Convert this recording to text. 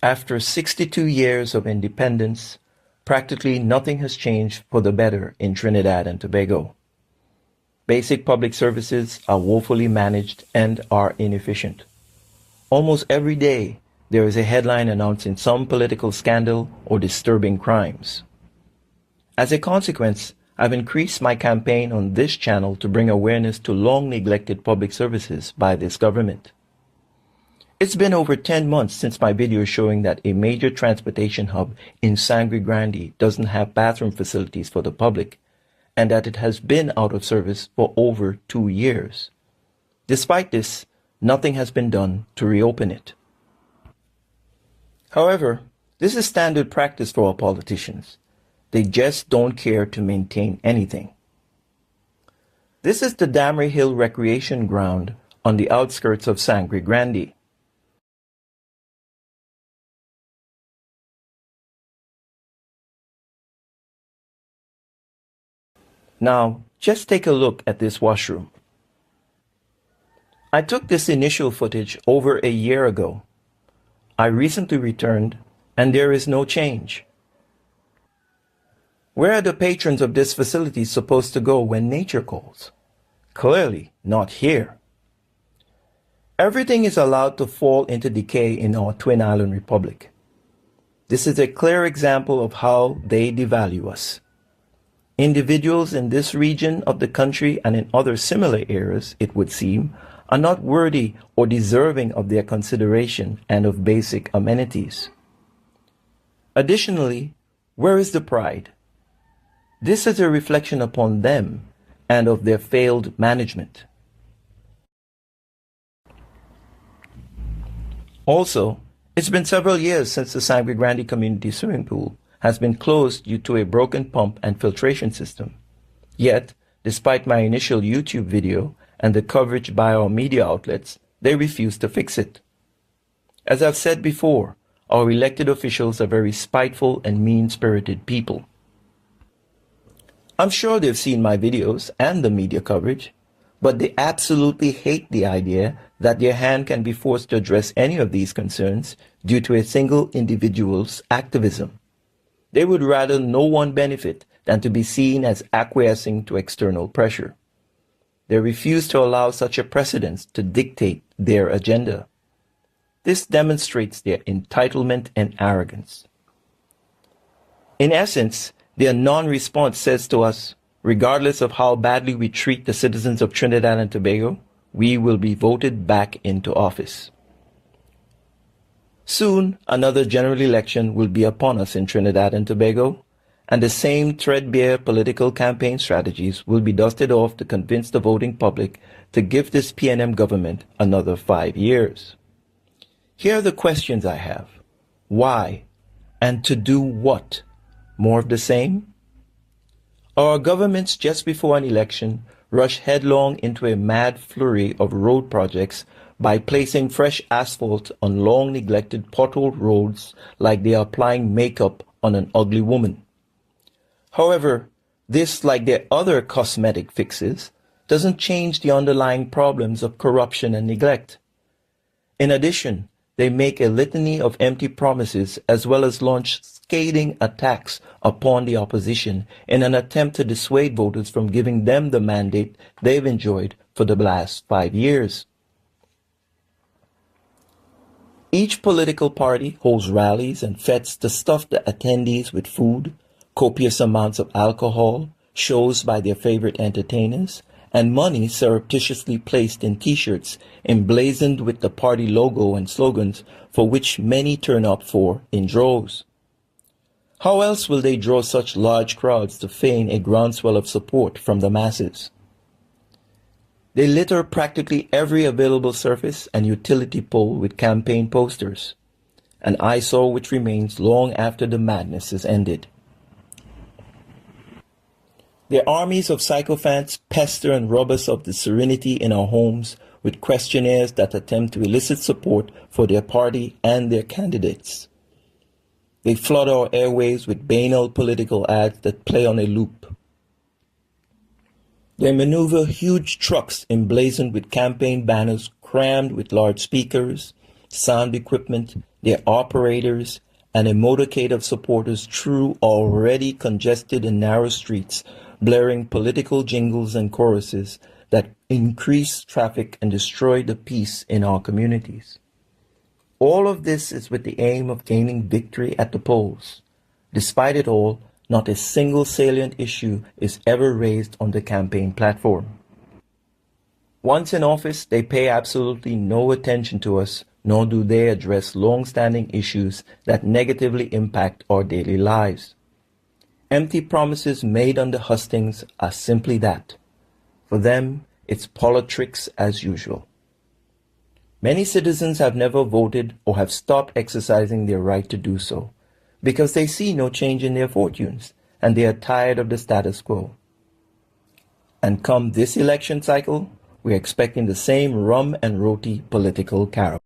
After 62 years of independence, practically nothing has changed for the better in Trinidad and Tobago. Basic public services are woefully managed and are inefficient. Almost every day, there is a headline announcing some political scandal or disturbing crimes. As a consequence, I've increased my campaign on this channel to bring awareness to long-neglected public services by this government. It's been over 10 months since my video showing that a major transportation hub in Sangre Grande doesn't have bathroom facilities for the public, and that it has been out of service for over 2 years. Despite this, nothing has been done to reopen it. However, this is standard practice for our politicians. They just don't care to maintain anything. This is the Damry Hill Recreation Ground on the outskirts of Sangre Grande. Now, just take a look at this washroom. I took this initial footage over a year ago. I recently returned, and there is no change. Where are the patrons of this facility supposed to go when nature calls? Clearly not here. Everything is allowed to fall into decay in our Twin Island Republic. This is a clear example of how they devalue us. Individuals in this region of the country and in other similar areas, it would seem, are not worthy or deserving of their consideration and of basic amenities. Additionally, where is the pride? This is a reflection upon them and of their failed management. Also, it's been several years since the Sangre Grande Community Swimming Pool has been closed due to a broken pump and filtration system. Yet, despite my initial YouTube video and the coverage by our media outlets, they refuse to fix it. As I've said before, our elected officials are very spiteful and mean-spirited people. I'm sure they've seen my videos and the media coverage, but they absolutely hate the idea that their hand can be forced to address any of these concerns due to a single individual's activism. They would rather no one benefit than to be seen as acquiescing to external pressure. They refuse to allow such a precedent to dictate their agenda. This demonstrates their entitlement and arrogance. In essence, their non-response says to us, regardless of how badly we treat the citizens of Trinidad and Tobago, we will be voted back into office. Soon, another general election will be upon us in Trinidad and Tobago, and the same threadbare political campaign strategies will be dusted off to convince the voting public to give this PNM government another 5 years. Here are the questions I have. Why? And to do what? More of the same? Our governments just before an election rush headlong into a mad flurry of road projects by placing fresh asphalt on long neglected potholed roads like they are applying makeup on an ugly woman. However, this, like their other cosmetic fixes, doesn't change the underlying problems of corruption and neglect. In addition, they make a litany of empty promises as well as launch scathing attacks upon the opposition in an attempt to dissuade voters from giving them the mandate they've enjoyed for the last 5 years. Each political party holds rallies and fetes to stuff the attendees with food, copious amounts of alcohol, shows by their favorite entertainers, and money surreptitiously placed in T-shirts emblazoned with the party logo and slogans for which many turn up for in droves. How else will they draw such large crowds to feign a groundswell of support from the masses? They litter practically every available surface and utility pole with campaign posters, an eyesore which remains long after the madness is ended. Their armies of sycophants pester and rob us of the serenity in our homes with questionnaires that attempt to elicit support for their party and their candidates. They flood our airwaves with banal political ads that play on a loop. They maneuver huge trucks emblazoned with campaign banners crammed with large speakers, sound equipment, their operators, and a motorcade of supporters through already congested and narrow streets, blaring political jingles and choruses that increase traffic and destroy the peace in our communities. All of this is with the aim of gaining victory at the polls. Despite it all, not a single salient issue is ever raised on the campaign platform. Once in office, they pay absolutely no attention to us, nor do they address long-standing issues that negatively impact our daily lives. Empty promises made on the hustings are simply that. For them, it's politics as usual. Many citizens have never voted or have stopped exercising their right to do so because they see no change in their fortunes and they are tired of the status quo. And come this election cycle, we're expecting the same rum and roti political carol.